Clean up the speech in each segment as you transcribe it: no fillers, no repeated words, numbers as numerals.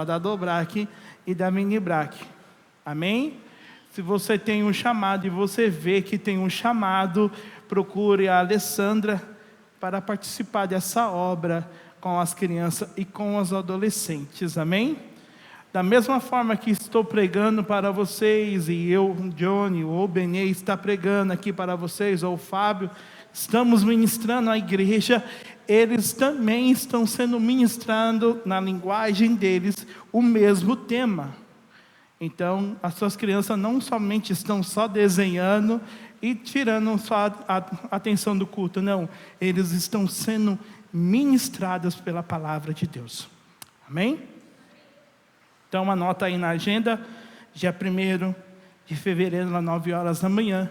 da Dobrac e da Minibrac. Amém? Se você tem um chamado e você vê que tem um chamado, procure a Alessandra para participar dessa obra com as crianças e com os adolescentes. Amém? Da mesma forma que estou pregando para vocês, e eu, Johnny, ou o Benê está pregando aqui para vocês, ou o Fábio, estamos ministrando à igreja, eles também estão sendo ministrando na linguagem deles o mesmo tema. Então, as suas crianças não somente estão só desenhando e tirando só a atenção do culto, não. Eles estão sendo ministrados pela palavra de Deus. Amém? Então, anota aí na agenda, dia 1º de fevereiro, às 9 horas da manhã,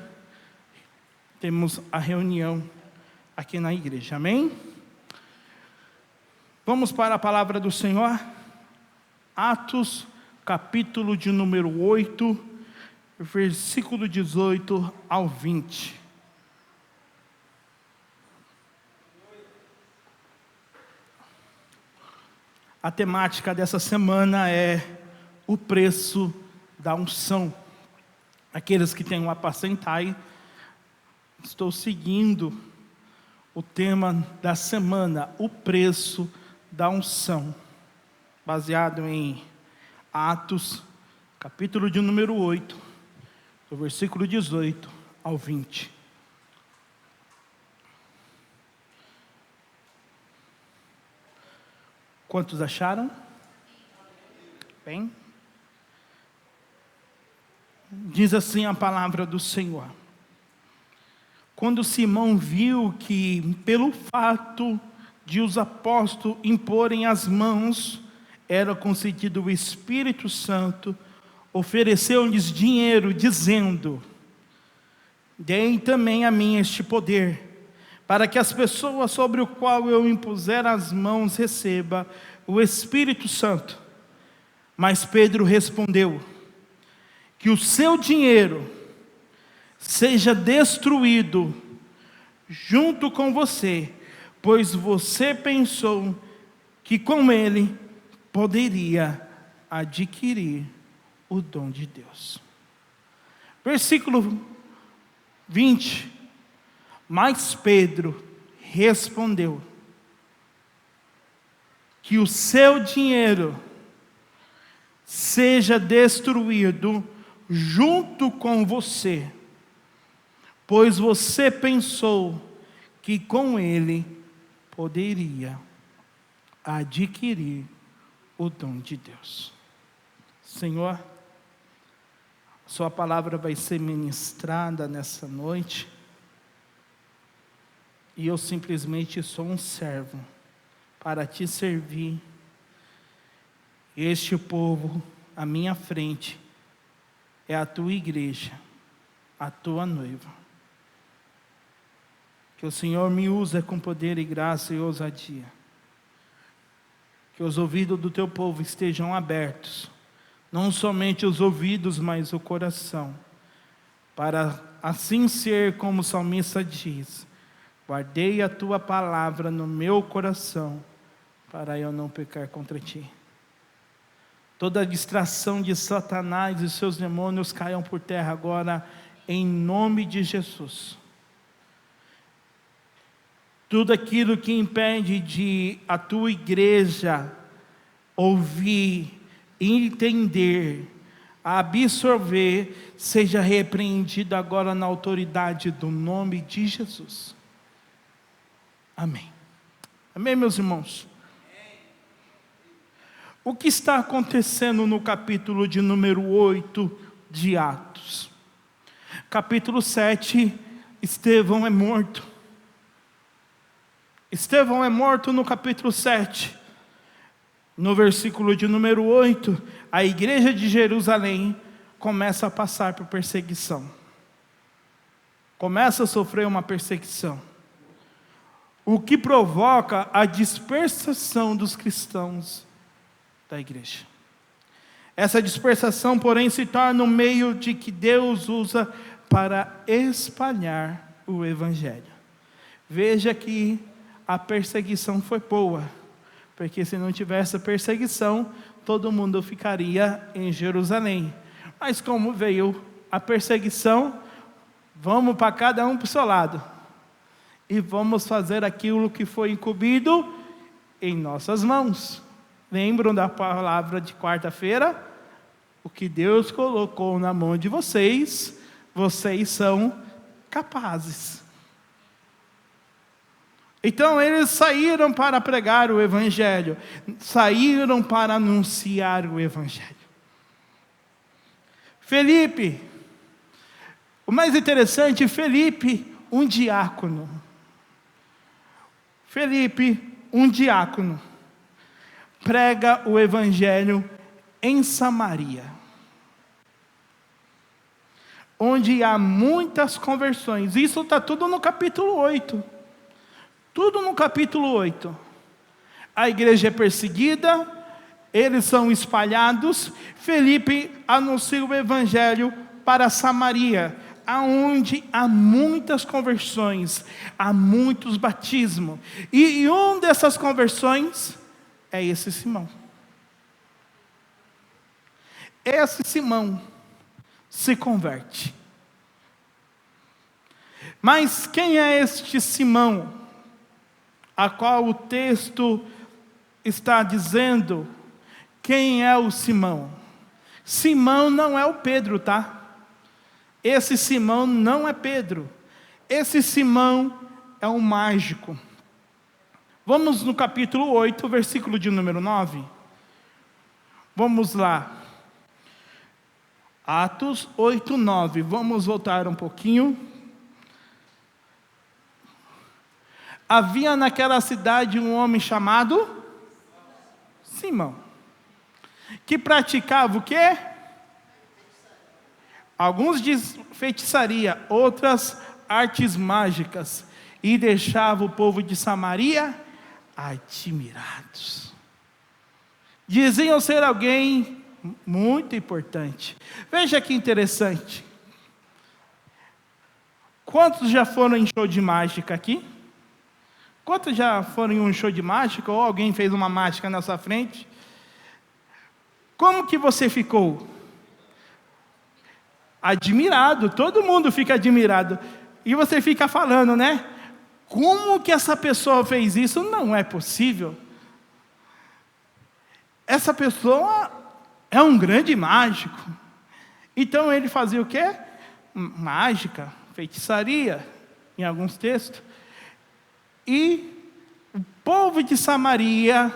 temos a reunião aqui na igreja. Amém? Vamos para a palavra do Senhor. Atos, capítulo de número 8, versículo 18 ao 20. A temática dessa semana é o preço da unção. Aqueles que têm um apacentai, estou seguindo o tema da semana, o preço da unção, baseado em Atos, capítulo de número 8, do versículo 18 ao 20. Quantos acharam? Bem? Diz assim a palavra do Senhor. Quando Simão viu que, pelo fato de os apóstolos imporem as mãos, era concedido o Espírito Santo, ofereceu-lhes dinheiro, dizendo: deem também a mim este poder, para que as pessoas sobre o qual eu impuser as mãos recebam o Espírito Santo. Mas Pedro respondeu: que o seu dinheiro seja destruído junto com você, pois você pensou que com ele poderia adquirir o dom de Deus. Versículo 20. Mas Pedro respondeu: que o seu dinheiro seja destruído junto com você, pois você pensou que com ele poderia adquirir o dom de Deus. Senhor, sua palavra vai ser ministrada nessa noite, e eu simplesmente sou um servo para te servir. Este povo à minha frente é a tua igreja, a tua noiva. Que o Senhor me use com poder e graça e ousadia. Que os ouvidos do teu povo estejam abertos, não somente os ouvidos, mas o coração, para assim ser como o salmista diz: guardei a tua palavra no meu coração, para eu não pecar contra ti. Toda a distração de Satanás e seus demônios caiam por terra agora, em nome de Jesus. Tudo aquilo que impede de a tua igreja ouvir, entender, absorver, seja repreendido agora na autoridade do nome de Jesus. Amém. Amém, meus irmãos? O que está acontecendo no capítulo de número 8 de Atos? Capítulo 7, Estevão é morto. Estevão é morto no capítulo 7. No versículo de número 8, a igreja de Jerusalém começa a passar por perseguição. Começa a sofrer uma perseguição. O que provoca a dispersação dos cristãos da igreja. Essa dispersação, porém, se torna um meio de que Deus usa para espalhar o evangelho. Veja que a perseguição foi boa, porque se não tivesse a perseguição, todo mundo ficaria em Jerusalém. Mas como veio a perseguição, vamos para cada um para o seu lado. E vamos fazer aquilo que foi incumbido em nossas mãos. Lembram da palavra de quarta-feira? O que Deus colocou na mão de vocês, vocês são capazes. Então eles saíram para pregar o Evangelho, saíram para anunciar o Evangelho. Felipe, o mais interessante, Felipe, um diácono. Felipe, um diácono, prega o Evangelho em Samaria, onde há muitas conversões. Isso está tudo no capítulo 8. Tudo no capítulo 8. A igreja é perseguida, eles são espalhados. Felipe anuncia o Evangelho para Samaria, aonde há muitas conversões, há muitos batismos. E uma dessas conversões é esse Simão. Esse Simão se converte. Mas quem é este Simão, a qual o texto está dizendo? Quem é o Simão? Simão não é o Pedro, tá? Esse Simão não é Pedro. Esse Simão é um mágico. Vamos no capítulo 8, versículo de número 9. Vamos lá. Atos 8, 9. Vamos voltar um pouquinho. Havia naquela cidade um homem chamado Simão, que praticava o quê? Alguns dizem feitiçaria, outras artes mágicas, e deixava o povo de Samaria admirados. Diziam ser alguém muito importante. Veja que interessante. Quantos já foram em show de mágica aqui? Quantos já foram em um show de mágica, ou alguém fez uma mágica na sua frente? Como que você ficou? Admirado, todo mundo fica admirado. E você fica falando, né? Como que essa pessoa fez isso? Não é possível. Essa pessoa é um grande mágico. Então ele fazia o quê? Mágica, feitiçaria, em alguns textos. E o povo de Samaria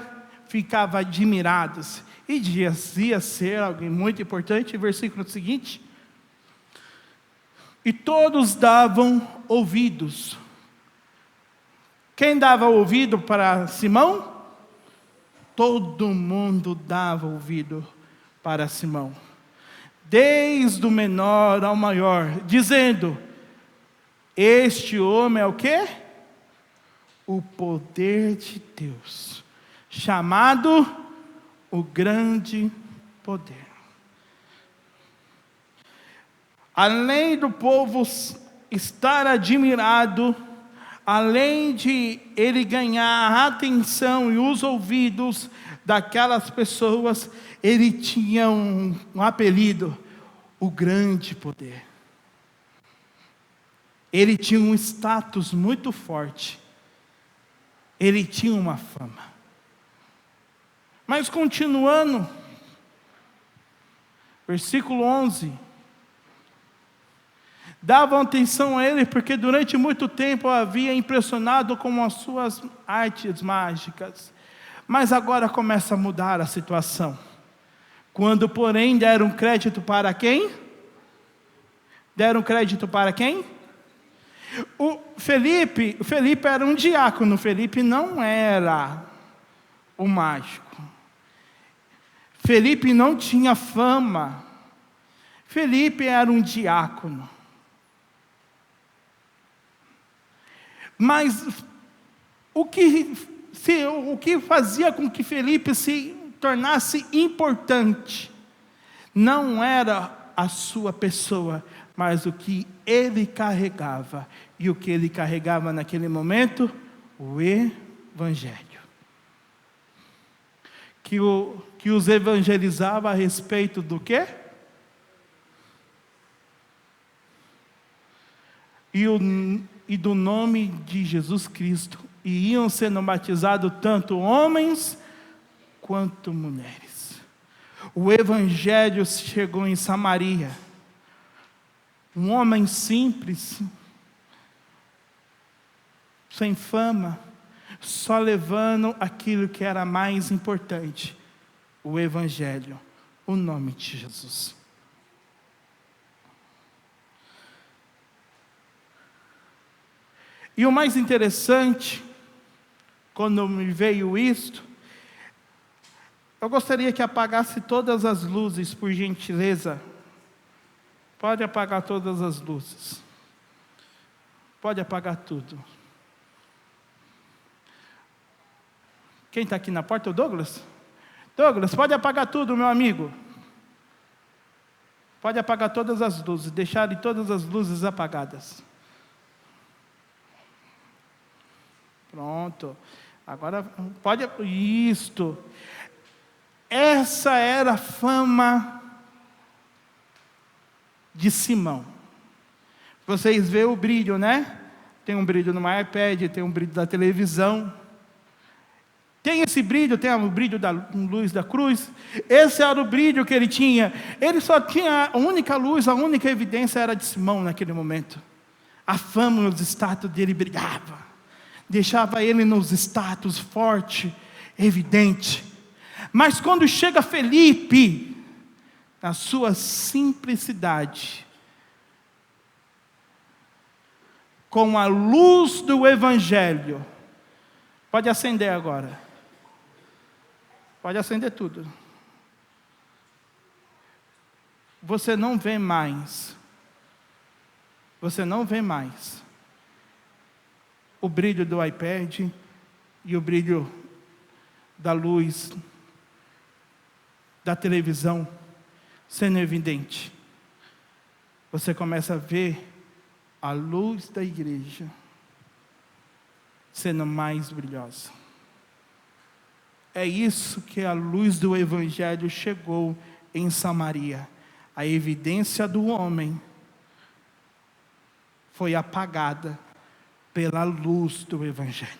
ficava admirados. E dizia ser alguém muito importante. Versículo seguinte. E todos davam ouvidos. Quem dava ouvido para Simão? Todo mundo dava ouvido para Simão. Desde o menor ao maior. Dizendo, este homem é o quê? O poder de Deus, chamado o grande poder. Além do povo estar admirado, além de ele ganhar a atenção e os ouvidos daquelas pessoas, ele tinha um apelido, o grande poder. Ele tinha um status muito forte. Ele tinha uma fama. Mas continuando, versículo 11. Davam atenção a ele porque durante muito tempo havia impressionado com as suas artes mágicas. Mas agora começa a mudar a situação. Quando, porém, deram crédito para quem? Deram crédito para quem? O Felipe era um diácono. Felipe não era o mágico. Felipe não tinha fama. Felipe era um diácono. Mas o que fazia com que Felipe se tornasse importante não era a sua pessoa, mas o que ele carregava. E o que ele carregava naquele momento? O Evangelho. que os evangelizava a respeito do quê? E do nome de Jesus Cristo. E iam sendo batizados tanto homens quanto mulheres. O evangelho chegou em Samaria. Um homem simples, sem fama, só levando aquilo que era mais importante: o evangelho, o nome de Jesus. E o mais interessante, quando me veio isto, eu gostaria que apagasse todas as luzes, por gentileza. Pode apagar todas as luzes. Pode apagar tudo. Quem está aqui na porta? O Douglas? Douglas, pode apagar tudo, meu amigo. Pode apagar todas as luzes, deixar todas as luzes apagadas. Pronto. Agora pode. Isto. Essa era a fama de Simão. Vocês veem o brilho, né? Tem um brilho no iPad, tem um brilho da televisão. Tem esse brilho, tem o brilho da luz da cruz. Esse era o brilho que ele tinha. Ele só tinha a única luz, a única evidência era de Simão naquele momento. A fama, os status dele brilhava. Deixava ele nos status forte, evidente. Mas quando chega Felipe, na sua simplicidade, com a luz do Evangelho, pode acender agora. Pode acender tudo. Você não vê mais o brilho do iPad e o brilho da luz da televisão sendo evidente. Você começa a ver a luz da igreja sendo mais brilhosa. É isso que a luz do Evangelho chegou em Samaria. A evidência do homem foi apagada pela luz do Evangelho.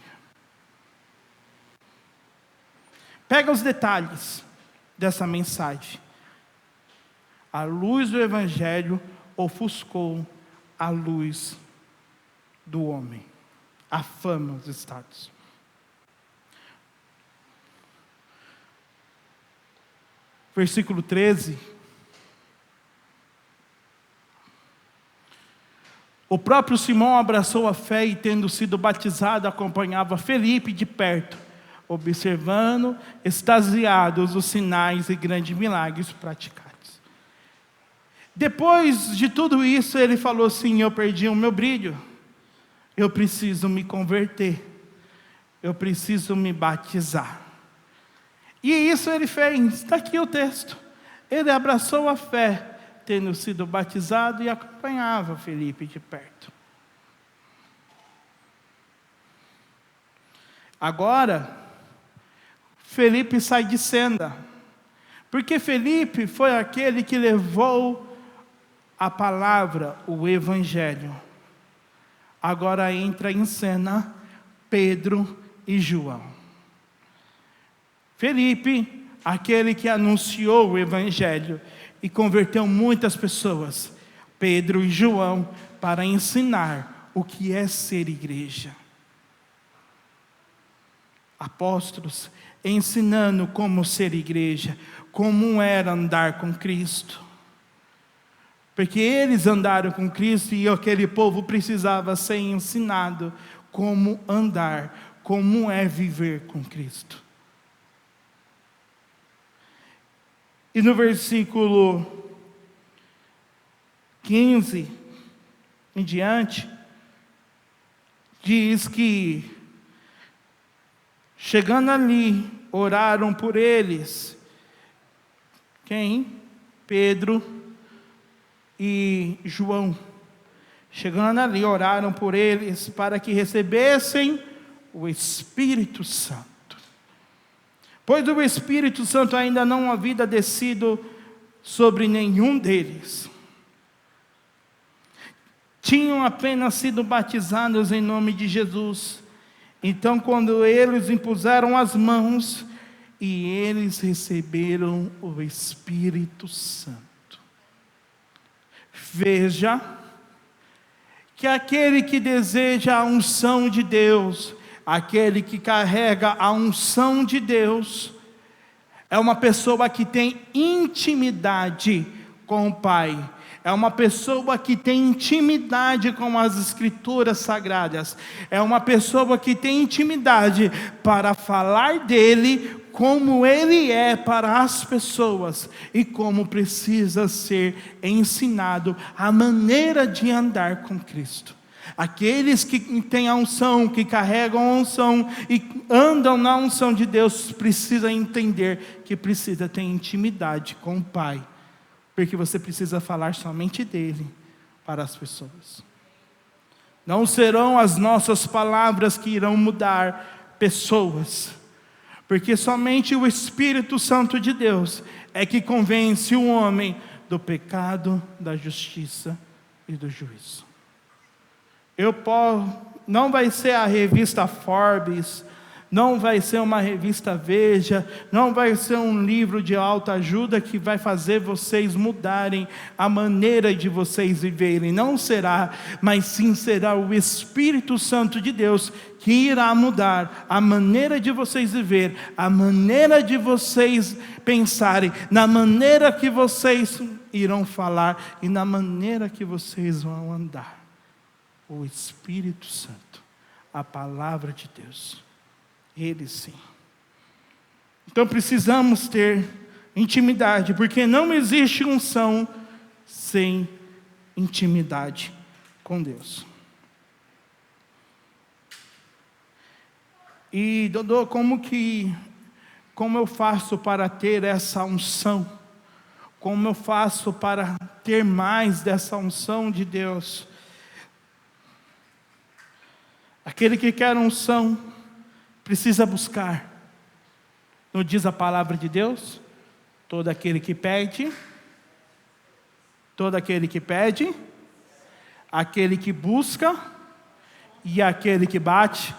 Pega os detalhes dessa mensagem. A luz do Evangelho ofuscou a luz do homem, a fama, os status. Versículo 13. O próprio Simão abraçou a fé e, tendo sido batizado, acompanhava Felipe de perto, observando, extasiados, os sinais e grandes milagres praticados. Depois de tudo isso, ele falou assim: eu perdi o meu brilho, eu preciso me converter, eu preciso me batizar. E isso ele fez, está aqui o texto. Ele abraçou a fé, tendo sido batizado, e acompanhava Felipe de perto. Agora, Felipe sai de cena, porque Felipe foi aquele que levou a palavra, o Evangelho. Agora entra em cena Pedro e João. Felipe, aquele que anunciou o Evangelho e converteu muitas pessoas. Pedro e João, para ensinar o que é ser igreja. Apóstolos, ensinando como ser igreja, como era andar com Cristo. Porque eles andaram com Cristo e aquele povo precisava ser ensinado como andar, como é viver com Cristo. E no versículo 15 em diante, diz que, chegando ali, oraram por eles. Quem? Pedro e João. Chegando ali, oraram por eles para que recebessem o Espírito Santo. pois o Espírito Santo ainda não havia descido sobre nenhum deles. Tinham apenas sido batizados em nome de Jesus. Então, quando eles impuseram as mãos, e eles receberam o Espírito Santo. Veja que aquele que deseja a unção de Deus, aquele que carrega a unção de Deus, é uma pessoa que tem intimidade com o Pai. É uma pessoa que tem intimidade com as Escrituras Sagradas. É uma pessoa que tem intimidade para falar dele como ele é para as pessoas e como precisa ser ensinado a maneira de andar com Cristo. Aqueles que têm a unção, que carregam a unção e andam na unção de Deus, precisam entender que precisa ter intimidade com o Pai. Porque você precisa falar somente dele para as pessoas. Não serão as nossas palavras que irão mudar pessoas, porque somente o Espírito Santo de Deus é que convence o homem do pecado, da justiça e do juízo. Não vai ser a revista Forbes, não vai ser uma revista Veja, não vai ser um livro de autoajuda que vai fazer vocês mudarem a maneira de vocês viverem. Não será, mas sim será o Espírito Santo de Deus que irá mudar a maneira de vocês viver, a maneira de vocês pensarem, na maneira que vocês irão falar e na maneira que vocês vão andar. O Espírito Santo, a palavra de Deus. Ele sim. Então precisamos ter intimidade, porque não existe unção sem intimidade com Deus. E Dodô, como eu faço para ter essa unção? Como eu faço para ter mais dessa unção de Deus? Aquele que quer unção precisa buscar. Não diz a palavra de Deus? Todo aquele que pede, aquele que busca e aquele que bate.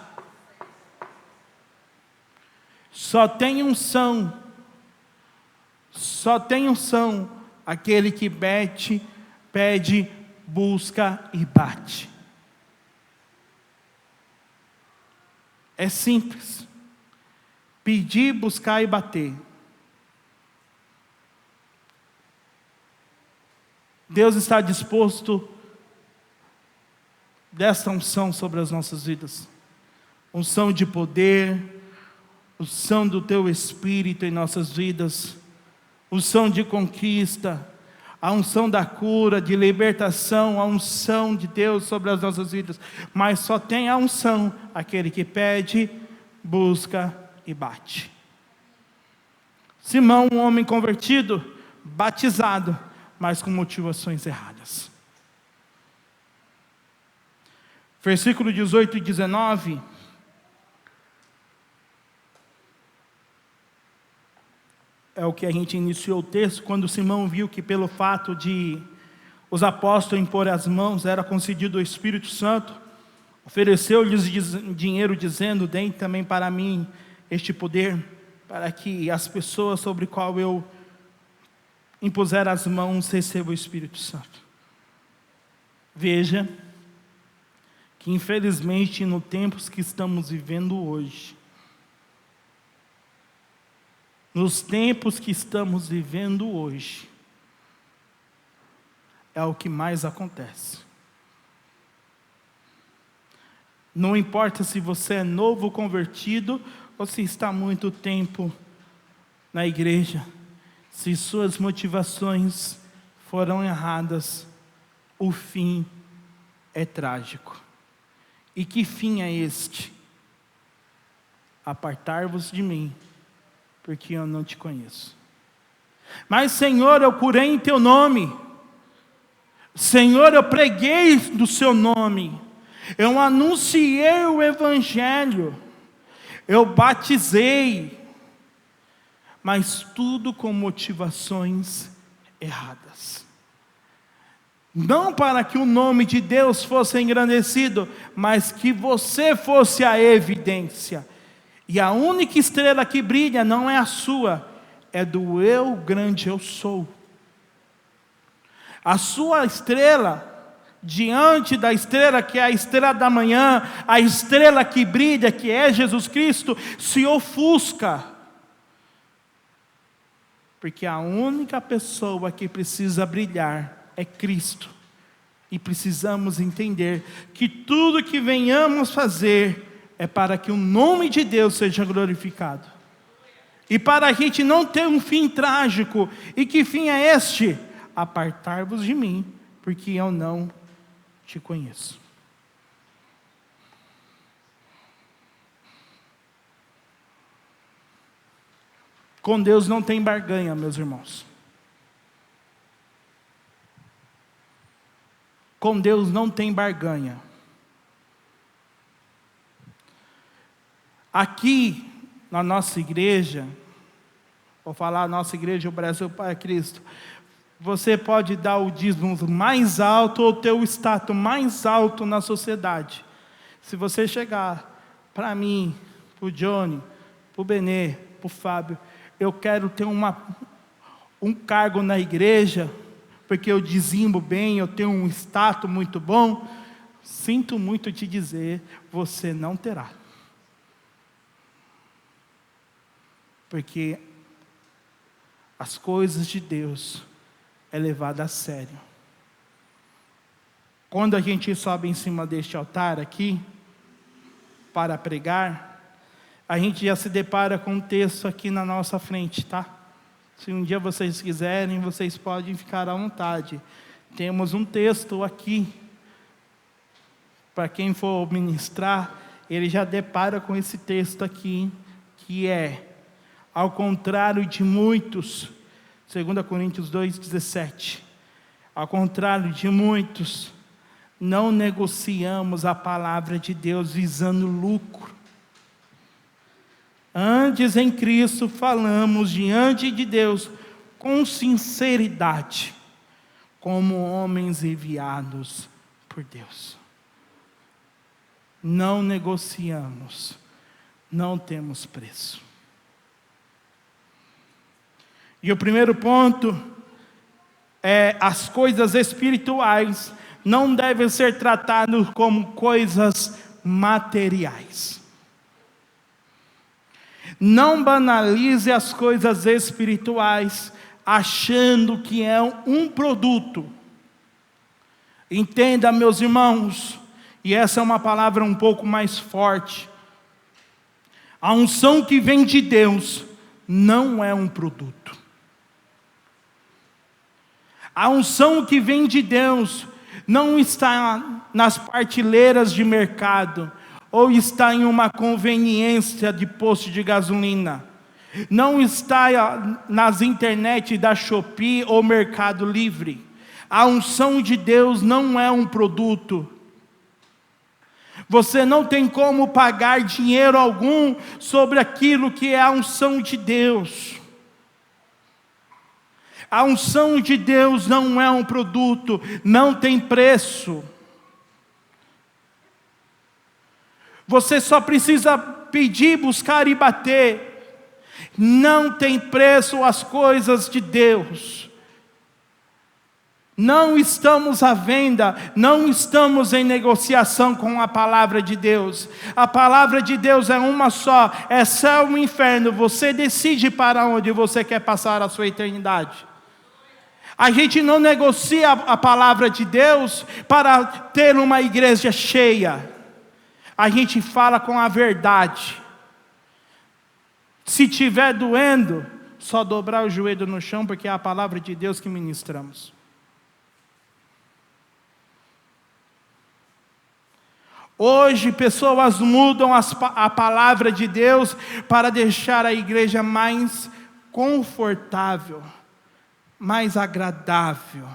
Só tem unção aquele que pede, busca e bate. É simples. Pedir, buscar e bater. Deus está disposto desta unção sobre as nossas vidas. Unção de poder, unção do teu Espírito em nossas vidas, unção de conquista, a unção da cura, de libertação, a unção de Deus sobre as nossas vidas. Mas só tem a unção aquele que pede, busca e bate. Simão, um homem convertido, batizado, mas com motivações erradas. Versículo 18 e 19. É o que a gente iniciou o texto, quando Simão viu que pelo fato de os apóstolos impor as mãos, era concedido o Espírito Santo, ofereceu-lhes dinheiro, dizendo: deem também para mim este poder, para que as pessoas sobre qual eu impuser as mãos recebam o Espírito Santo. Veja que infelizmente no tempos que estamos vivendo hoje, é o que mais acontece. Não importa se você é novo convertido ou se está há muito tempo na igreja, se suas motivações foram erradas, o fim é trágico. E que fim é este? Apartar-vos de mim, porque eu não te conheço. Mas Senhor, eu curei em teu nome. Senhor, eu preguei do seu nome. Eu anunciei o Evangelho. Eu batizei. mas tudo com motivações erradas. Não para que o nome de Deus fosse engrandecido, mas que você fosse a evidência. E a única estrela que brilha não é a sua, é do eu grande eu sou. A sua estrela, diante da estrela que é a estrela da manhã, a estrela que brilha, que é Jesus Cristo, se ofusca. Porque a única pessoa que precisa brilhar é Cristo. E precisamos entender que tudo que venhamos fazer é para que o nome de Deus seja glorificado. E para a gente não ter um fim trágico. E que fim é este? Apartar-vos de mim, porque eu não te conheço. Com Deus não tem barganha, meus irmãos. Com Deus não tem barganha. Aqui, na nossa igreja, vou falar nossa igreja, o Brasil para Cristo, você pode dar o dízimo mais alto ou ter o status mais alto na sociedade. Se você chegar para mim, para o Johnny, para o Benê, para o Fábio, eu quero ter um cargo na igreja, porque eu dizimo bem, eu tenho um status muito bom, sinto muito te dizer, você não terá. Porque as coisas de Deus é levada a sério. Quando a gente sobe em cima deste altar aqui, para pregar, a gente já se depara com um texto aqui na nossa frente, tá? Se um dia vocês quiserem, vocês podem ficar à vontade. Temos um texto aqui, para quem for ministrar, ele já depara com esse texto aqui, que é, ao contrário de muitos, 2 Coríntios 2,17, ao contrário de muitos, não negociamos a palavra de Deus visando lucro. Antes em Cristo falamos diante de Deus com sinceridade, como homens enviados por Deus. Não negociamos, não temos preço. E o primeiro ponto é: as coisas espirituais não devem ser tratadas como coisas materiais. Não banalize as coisas espirituais achando que é um produto. Entenda, meus irmãos, e essa é uma palavra um pouco mais forte. A unção que vem de Deus não é um produto. A unção que vem de Deus não está nas prateleiras de mercado, ou está em uma conveniência de posto de gasolina, não está nas internet da Shopee ou Mercado Livre. A unção de Deus não é um produto. Você não tem como pagar dinheiro algum sobre aquilo que é a unção de Deus. A unção de Deus não é um produto, não tem preço. Você só precisa pedir, buscar e bater. Não tem preço as coisas de Deus. Não estamos à venda, não estamos em negociação com a palavra de Deus. A palavra de Deus é uma só, é céu e inferno. Você decide para onde você quer passar a sua eternidade. A gente não negocia a palavra de Deus para ter uma igreja cheia. A gente fala com a verdade. Se tiver doendo, só dobrar o joelho no chão, porque é a palavra de Deus que ministramos. Hoje pessoas mudam a palavra de Deus para deixar a igreja mais confortável, mais agradável.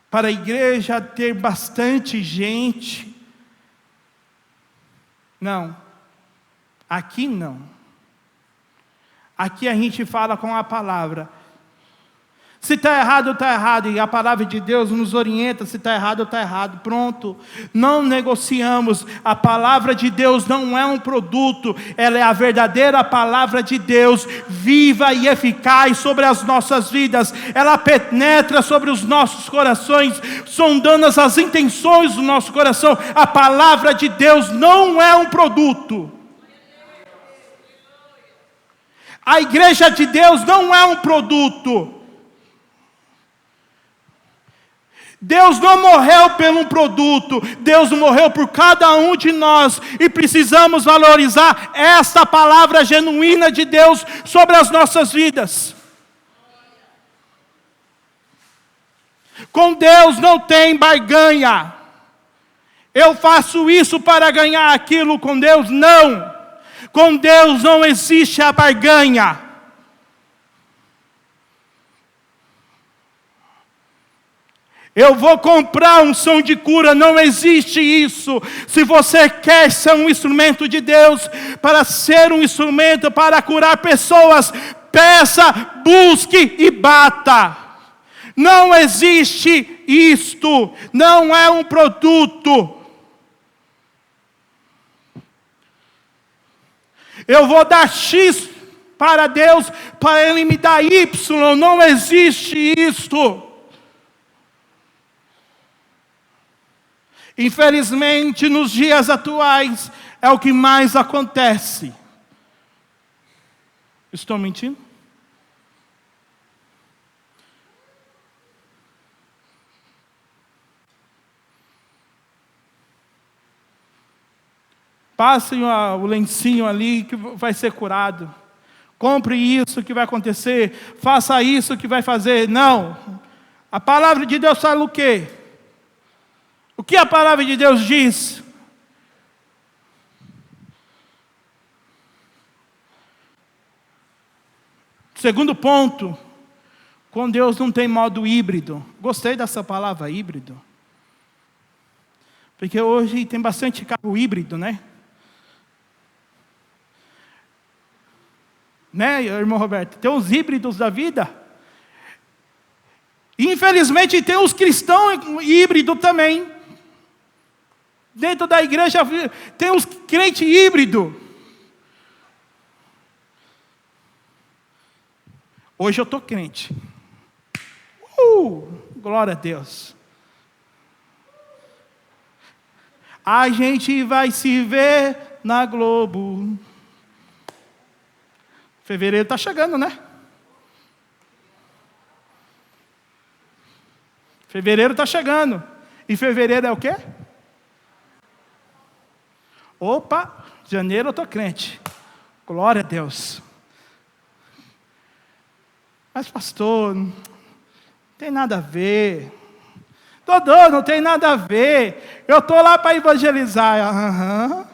Para a igreja ter bastante gente. Não. Aqui não. Aqui a gente fala com a palavra. Se está errado, está errado. E a palavra de Deus nos orienta. Se está errado, está errado. Pronto. Não negociamos. A palavra de Deus não é um produto. Ela é a verdadeira palavra de Deus, viva e eficaz sobre as nossas vidas. Ela penetra sobre os nossos corações, sondando as intenções do nosso coração. A palavra de Deus não é um produto. A igreja de Deus não é um produto. Deus não morreu por um produto, Deus morreu por cada um de nós, e precisamos valorizar esta palavra genuína de Deus sobre as nossas vidas. Com Deus não tem barganha. Eu faço isso para ganhar aquilo, com Deus não. Com Deus não existe a barganha. Eu vou comprar unção de cura, não existe isso. Se você quer ser um instrumento de Deus, para ser um instrumento para curar pessoas, peça, busque e bata. Não existe isto, não é um produto. Eu vou dar X para Deus, para Ele me dar Y, não existe isto. Infelizmente, nos dias atuais, é o que mais acontece. Estou mentindo? Passe o lencinho ali que vai ser curado. Compre isso que vai acontecer. Faça isso que vai fazer. Não. A palavra de Deus fala o quê? O que a palavra de Deus diz? Segundo ponto, com Deus não tem modo híbrido. Gostei dessa palavra, híbrido. Porque hoje tem bastante carro híbrido, né? Né, irmão Roberto? Tem os híbridos da vida. Infelizmente tem os cristãos híbridos também. Dentro da igreja tem os crentes híbridos. Hoje eu estou crente. Glória a Deus. A gente vai se ver na Globo. Fevereiro está chegando, né? Fevereiro está chegando. E fevereiro é o quê? Opa, janeiro eu estou crente. Glória a Deus. Mas pastor, não tem nada a ver. Dodô, não tem nada a ver. Eu estou lá para evangelizar. Aham.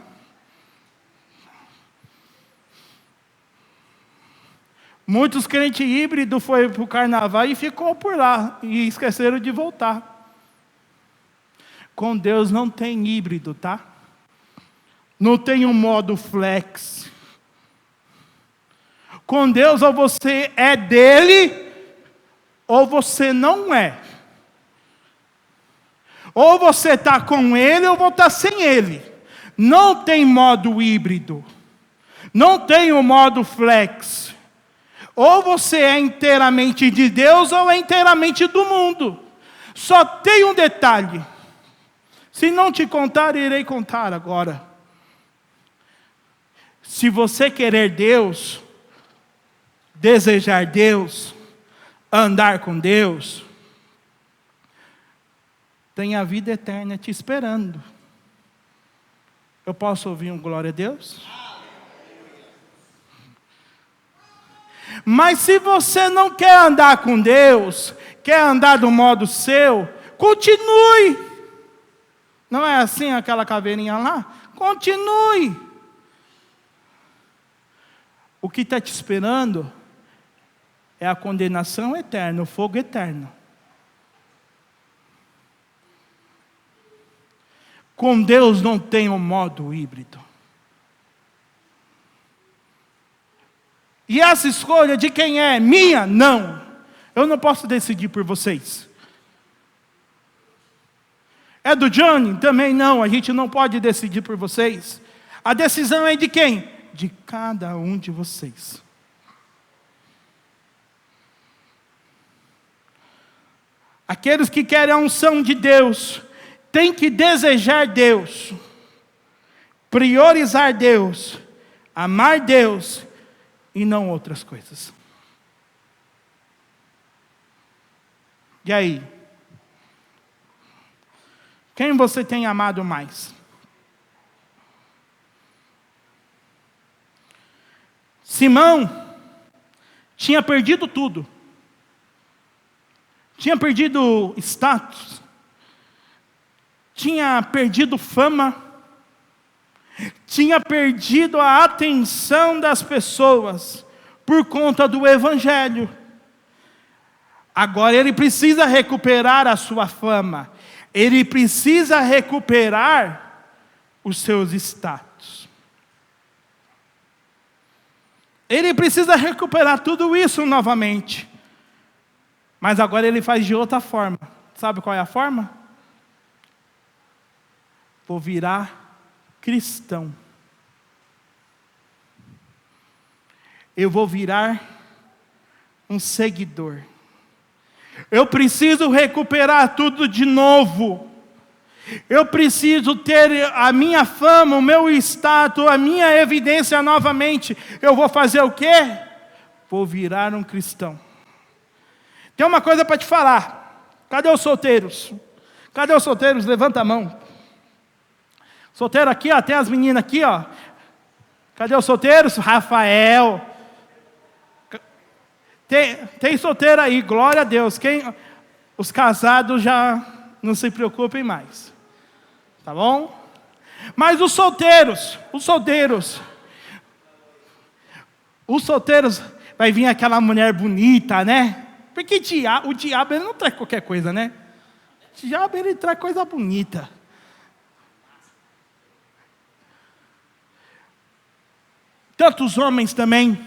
Muitos crentes híbridos foram para o carnaval e ficou por lá. E esqueceram de voltar. Com Deus não tem híbrido, tá? Não tem um modo flex. Com Deus, ou você é dele, ou você não é. Ou você está com ele, ou vou estar sem ele. Não tem modo híbrido. Não tem o modo flex. Ou você é inteiramente de Deus, ou é inteiramente do mundo. Só tem um detalhe. Se não te contar, irei contar agora. Se você querer Deus, desejar Deus, andar com Deus, tem a vida eterna te esperando. Eu posso ouvir um glória a Deus? Mas se você não quer andar com Deus, quer andar do modo seu, continue. Não é assim aquela caveirinha lá? Continue. O que está te esperando é a condenação eterna, o fogo eterno. Com Deus não tem um modo híbrido. E essa escolha de quem é? Minha? Não. Eu não posso decidir por vocês. É do Johnny? Também não. A gente não pode decidir por vocês. A decisão é de quem? De cada um de vocês. Aqueles que querem a unção de Deus, têm que desejar Deus, priorizar Deus, amar Deus, e não outras coisas. E aí? Quem você tem amado mais? Simão tinha perdido tudo. Tinha perdido status. Tinha perdido fama. Tinha perdido a atenção das pessoas por conta do Evangelho. Agora ele precisa recuperar a sua fama. Ele precisa recuperar os seus status. Ele precisa recuperar tudo isso novamente. Mas agora ele faz de outra forma. Sabe qual é a forma? Vou virar cristão. Eu vou virar um seguidor. Eu preciso recuperar tudo de novo. Eu preciso ter a minha fama, o meu status, a minha evidência novamente. Eu vou fazer o quê? Vou virar um cristão. Tem uma coisa para te falar. Cadê os solteiros? Cadê os solteiros? Levanta a mão. Solteiro aqui, ó, tem as meninas aqui, ó. Cadê os solteiros? Rafael. Tem solteiro aí, glória a Deus. Os casados já não se preocupem mais. Tá bom? Mas os solteiros, vai vir aquela mulher bonita, né? Porque o diabo ele não traz qualquer coisa, né? O diabo ele traz coisa bonita. Tantos homens também.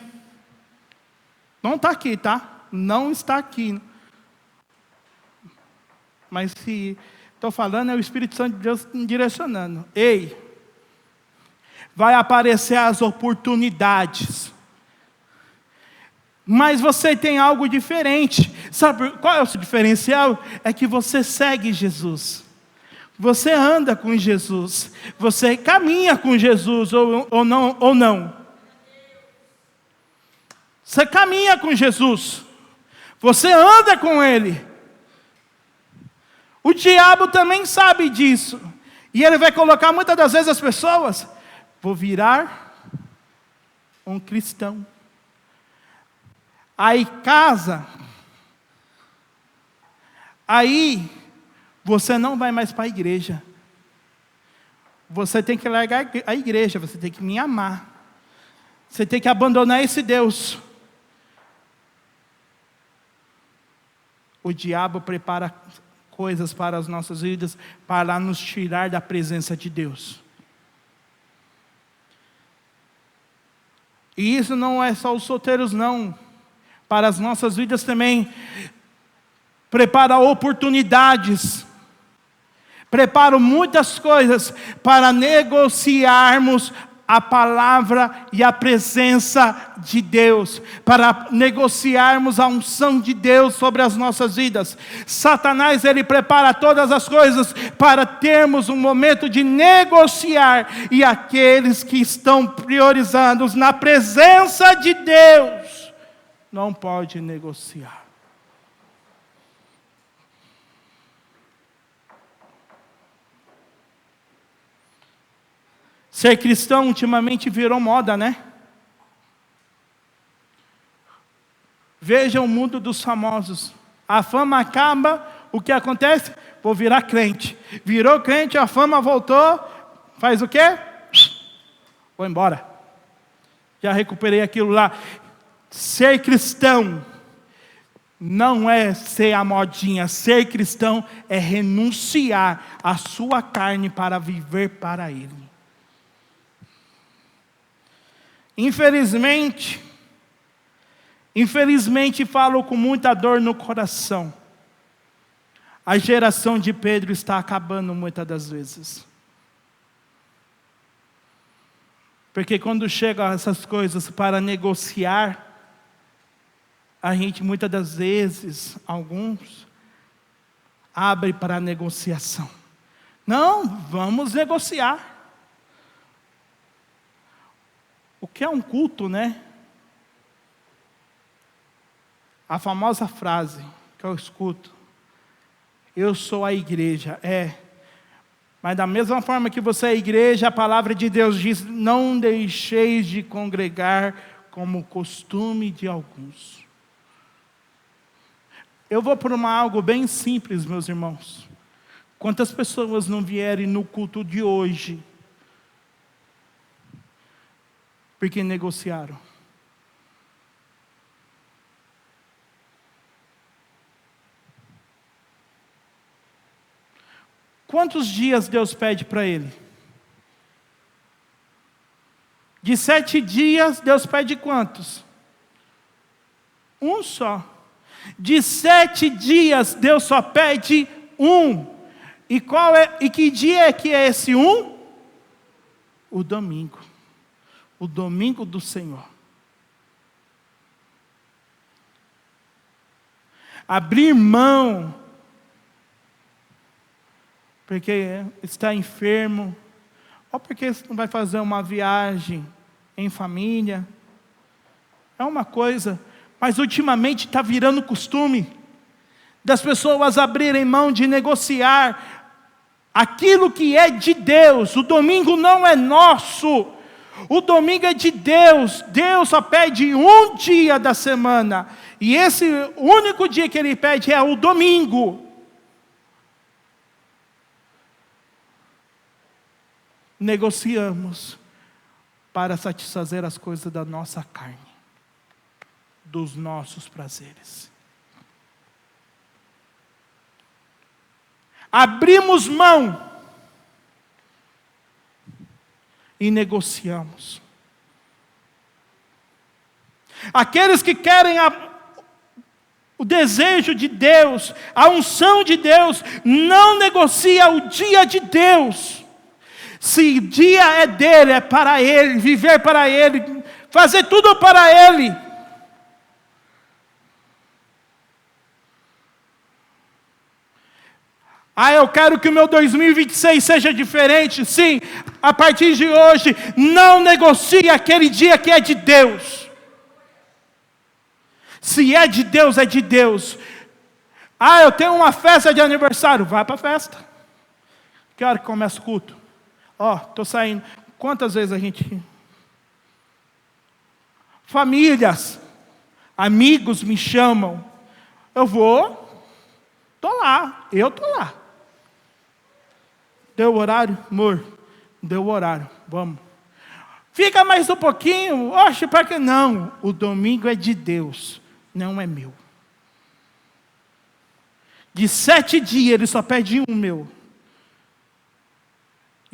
Não está aqui, tá? Não está aqui. Mas se estou falando, é o Espírito Santo de Deus direcionando. Ei, vai aparecer as oportunidades. Mas você tem algo diferente. Sabe qual é o seu diferencial? É que você segue Jesus. Você anda com Jesus. Você caminha com Jesus ou não. Você caminha com Jesus. Você anda com Ele. O diabo também sabe disso. E ele vai colocar muitas das vezes as pessoas. Vou virar um cristão. Aí casa. Aí você não vai mais para a igreja. Você tem que largar a igreja. Você tem que me amar. Você tem que abandonar esse Deus. O diabo prepara coisas para as nossas vidas, para nos tirar da presença de Deus. E isso não é só os solteiros, não. Para as nossas vidas também. Prepara oportunidades. Prepara muitas coisas para negociarmos a palavra e a presença de Deus, para negociarmos a unção de Deus sobre as nossas vidas. Satanás, ele prepara todas as coisas para termos um momento de negociar, e aqueles que estão priorizados na presença de Deus, não pode negociar. Ser cristão ultimamente virou moda, né? Veja o mundo dos famosos. A fama acaba, o que acontece? Vou virar crente. Virou crente, a fama voltou, faz o quê? Vou embora. Já recuperei aquilo lá. Ser cristão não é ser a modinha. Ser cristão é renunciar à sua carne para viver para Ele. Infelizmente, Infelizmente, falo com muita dor no coração. A geração de Pedro está acabando muitas das vezes. Porque quando chegam essas coisas para negociar, a gente muitas das vezes, alguns, abre para negociação. Não, vamos negociar. O que é um culto, né? A famosa frase que eu escuto: eu sou a igreja. Mas da mesma forma que você é a igreja, a palavra de Deus diz: não deixeis de congregar como costume de alguns. Eu vou por algo bem simples, meus irmãos. Quantas pessoas não vierem no culto de hoje porque negociaram? Quantos dias Deus pede para ele? De 7 dias, Deus pede quantos? Um só. De 7 dias, Deus só pede um. E que dia é que é esse um? O domingo. O domingo do Senhor. Abrir mão, porque está enfermo, ou porque não vai fazer uma viagem em família. É uma coisa, mas ultimamente está virando costume das pessoas abrirem mão de negociar aquilo que é de Deus. O domingo não é nosso, o domingo é de Deus. Deus só pede um dia da semana, e esse único dia que Ele pede é o domingo. Negociamos para satisfazer as coisas da nossa carne, dos nossos prazeres. Abrimos mão e negociamos. Aqueles que querem o desejo de Deus, a unção de Deus, não negocia o dia de Deus. Se o dia é dele, é para ele, viver para ele, fazer tudo para ele. Eu quero que o meu 2026 seja diferente. Sim, a partir de hoje, não negocie aquele dia que é de Deus. Se é de Deus, é de Deus. Eu tenho uma festa de aniversário, vai para a festa. Que hora que começa o culto? Estou saindo. Quantas vezes a gente... Famílias, amigos me chamam. Eu vou, estou lá, eu estou lá. Deu o horário? Amor, deu o horário, vamos. Fica mais um pouquinho. Oxe, para que não? O domingo é de Deus, não é meu. De 7 dias, Ele só pede um meu.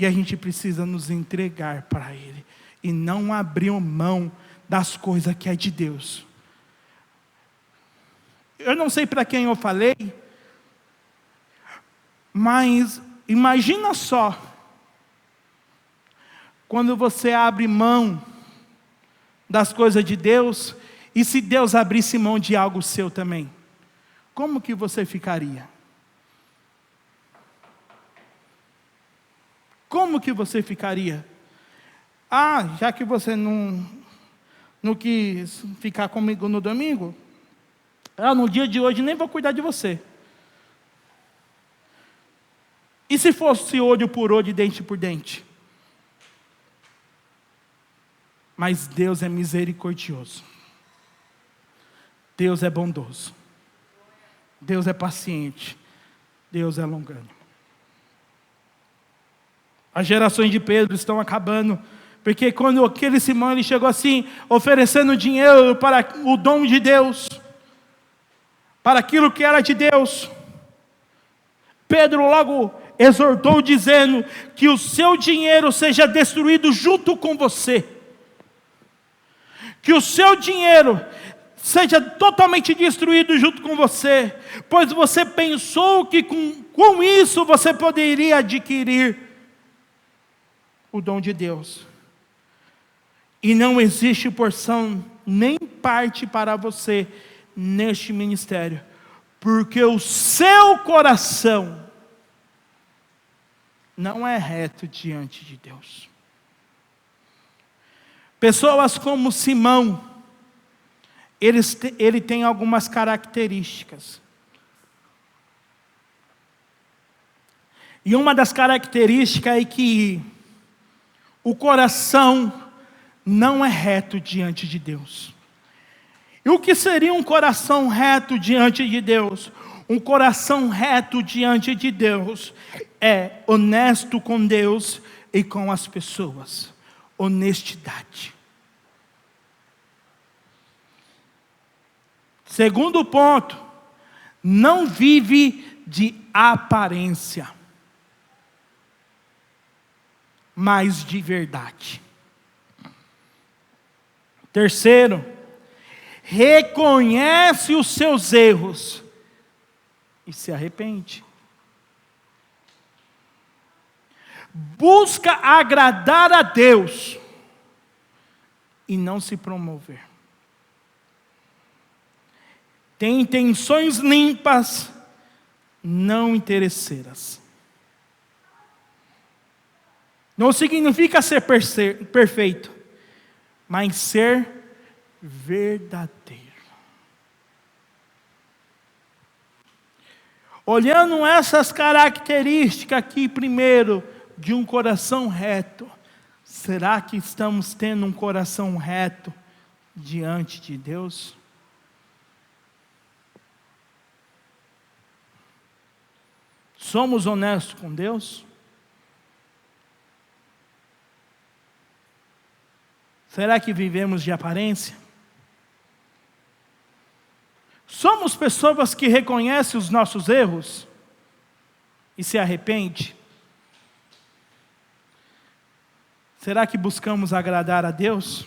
E a gente precisa nos entregar para Ele. E não abrir mão das coisas que é de Deus. Eu não sei para quem eu falei, mas imagina só, quando você abre mão das coisas de Deus, e se Deus abrisse mão de algo seu também, como que você ficaria? Como que você ficaria? Já que você não quis ficar comigo no domingo, no dia de hoje nem vou cuidar de você. E se fosse olho por olho e dente por dente? Mas Deus é misericordioso. Deus é bondoso. Deus é paciente. Deus é longânimo. As gerações de Pedro estão acabando, porque quando aquele Simão ele chegou assim, oferecendo dinheiro para o dom de Deus, para aquilo que era de Deus, Pedro logo exortou dizendo que o seu dinheiro seja destruído junto com você. Que o seu dinheiro seja totalmente destruído junto com você, pois você pensou que com isso você poderia adquirir o dom de Deus. E não existe porção nem parte para você neste ministério, porque o seu coração não é reto diante de Deus. Pessoas como Simão, ele tem algumas características. E uma das características é que o coração não é reto diante de Deus. E o que seria um coração reto diante de Deus? Um coração reto diante de Deus é honesto com Deus e com as pessoas. Honestidade. Segundo ponto, não vive de aparência, mas de verdade. Terceiro, reconhece os seus erros e se arrepende. Busca agradar a Deus e não se promover. Tem intenções limpas, não interesseiras. Não significa ser perfeito, mas ser verdadeiro. Olhando essas características aqui primeiro, de um coração reto, será que estamos tendo um coração reto diante de Deus? Somos honestos com Deus? Será que vivemos de aparência? Somos pessoas que reconhecem os nossos erros e se arrependem? Será que buscamos agradar a Deus?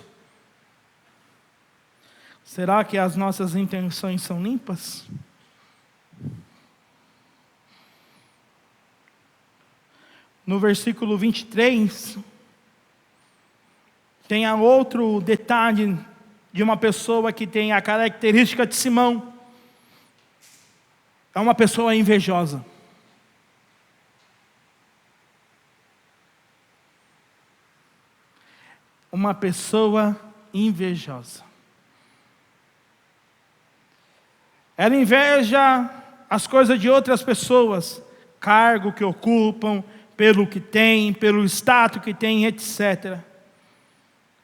Será que as nossas intenções são limpas? No versículo 23, tem outro detalhe de uma pessoa que tem a característica de Simão. É uma pessoa invejosa. Uma pessoa invejosa. Ela inveja as coisas de outras pessoas, cargo que ocupam, pelo que tem, pelo status que tem, etc.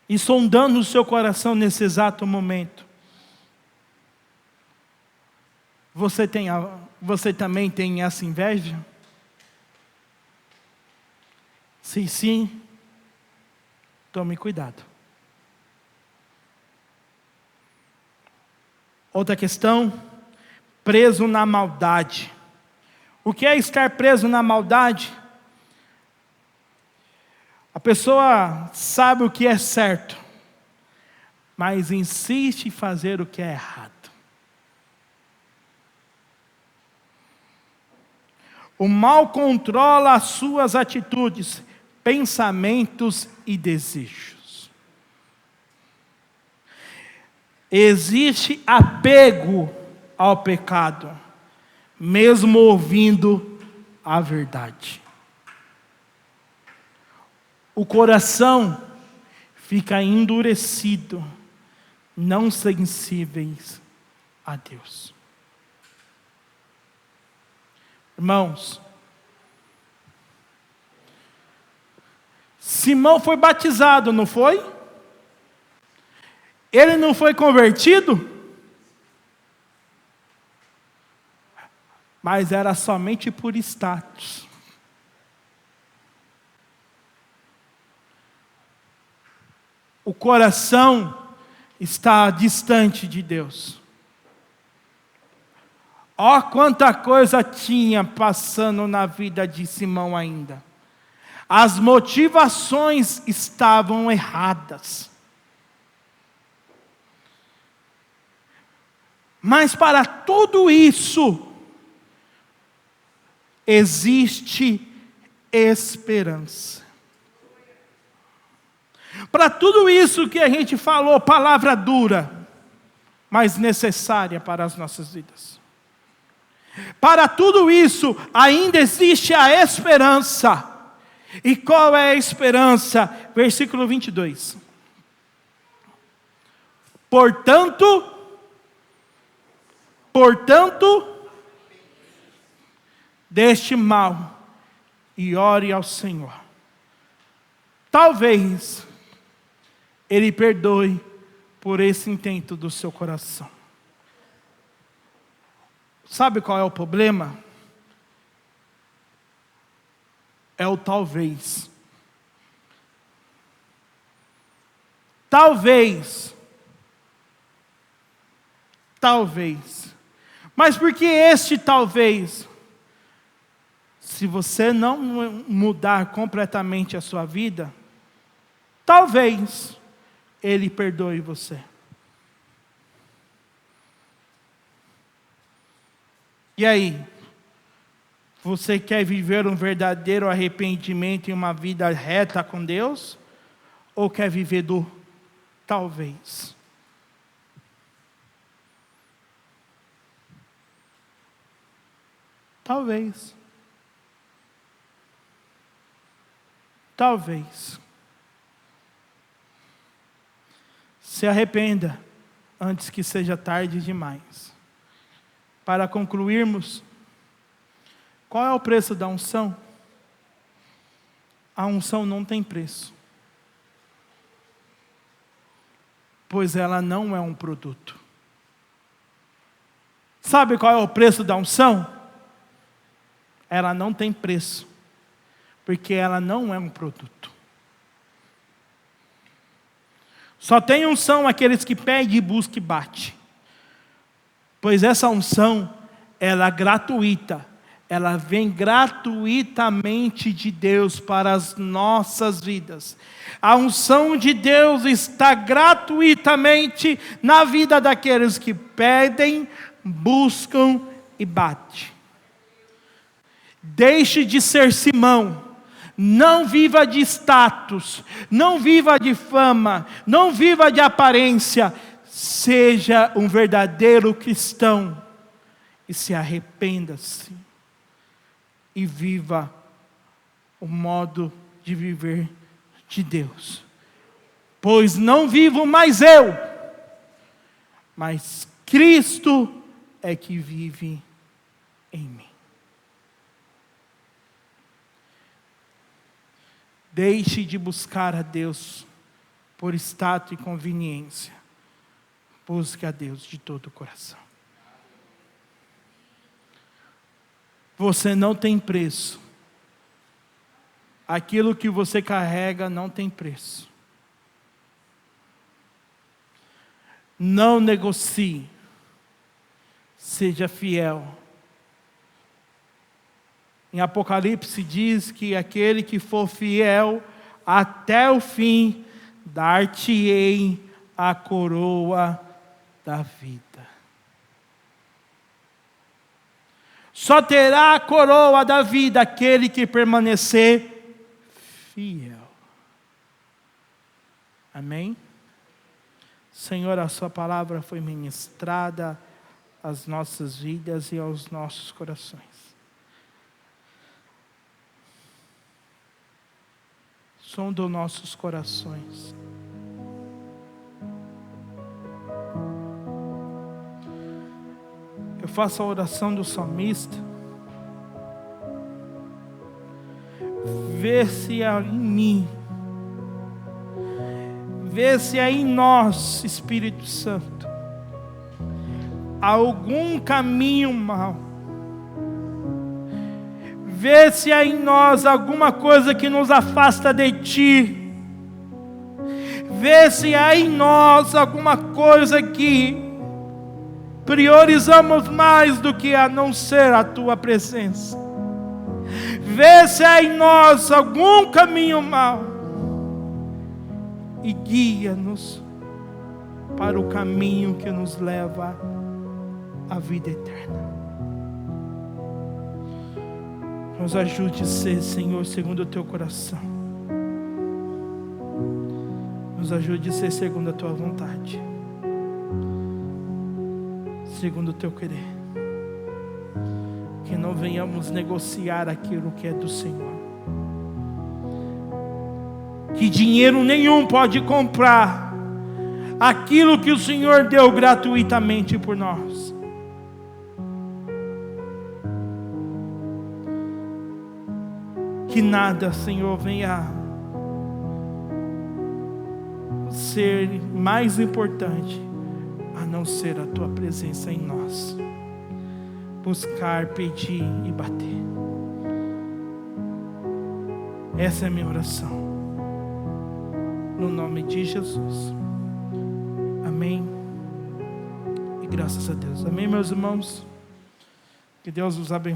E sondando o seu coração nesse exato momento. Você também tem essa inveja? Se sim, tome cuidado. Outra questão, preso na maldade. O que é estar preso na maldade? A pessoa sabe o que é certo, mas insiste em fazer o que é errado. O mal controla as suas atitudes, pensamentos e desejos. Existe apego ao pecado, mesmo ouvindo a verdade. O coração fica endurecido, não sensíveis a Deus. Irmãos, Simão foi batizado, não foi? Ele não foi convertido? Mas era somente por status. O coração está distante de Deus. Ó, quanta coisa tinha passando na vida de Simão ainda. As motivações estavam erradas. Mas para tudo isso, existe esperança. Para tudo isso que a gente falou, palavra dura, mas necessária para as nossas vidas. Para tudo isso, ainda existe a esperança. E qual é a esperança? Versículo 22. Portanto, deste mal, e ore ao Senhor. Talvez Ele perdoe por esse intento do seu coração. Sabe qual é o problema? É o talvez. Talvez. Mas por que este talvez? Se você não mudar completamente a sua vida, talvez Ele perdoe você. E aí? Você quer viver um verdadeiro arrependimento e uma vida reta com Deus? Ou quer viver do talvez? Talvez. Se arrependa antes que seja tarde demais. Para concluirmos, qual é o preço da unção? A unção não tem preço, pois ela não é um produto. Sabe qual é o preço da unção? Ela não tem preço, porque ela não é um produto. Só tem unção aqueles que pedem, buscam e batem. Pois essa unção, ela é gratuita. Ela vem gratuitamente de Deus para as nossas vidas. A unção de Deus está gratuitamente na vida daqueles que pedem, buscam e batem. Deixe de ser Simão. Não viva de status, não viva de fama, não viva de aparência. Seja um verdadeiro cristão e se arrependa-se e viva o modo de viver de Deus. Pois não vivo mais eu, mas Cristo é que vive em mim. Deixe de buscar a Deus por status e conveniência. Busque a Deus de todo o coração. Você não tem preço. Aquilo que você carrega não tem preço. Não negocie. Seja fiel. Em Apocalipse diz que aquele que for fiel até o fim, dar-te-ei a coroa da vida. Só terá a coroa da vida aquele que permanecer fiel. Amém? Senhor, a sua palavra foi ministrada às nossas vidas e aos nossos corações. Sonda nossos corações. Eu faço a oração do salmista. Vê se há em mim, vê se há em nós, Espírito Santo, algum caminho mau. Vê se há em nós alguma coisa que nos afasta de Ti. Vê se há em nós alguma coisa que priorizamos mais do que a não ser a Tua presença. Vê se há em nós algum caminho mau e guia-nos para o caminho que nos leva a vida eterna. Nos ajude a ser, Senhor, segundo o Teu coração. Nos ajude a ser segundo a Tua vontade, segundo o Teu querer. Que não venhamos negociar aquilo que é do Senhor. Que dinheiro nenhum pode comprar aquilo que o Senhor deu gratuitamente por nós. Que nada, Senhor, venha ser mais importante a não ser a Tua presença em nós. Buscar, pedir e bater. Essa é a minha oração. No nome de Jesus. Amém. E graças a Deus. Amém, meus irmãos. Que Deus os abençoe.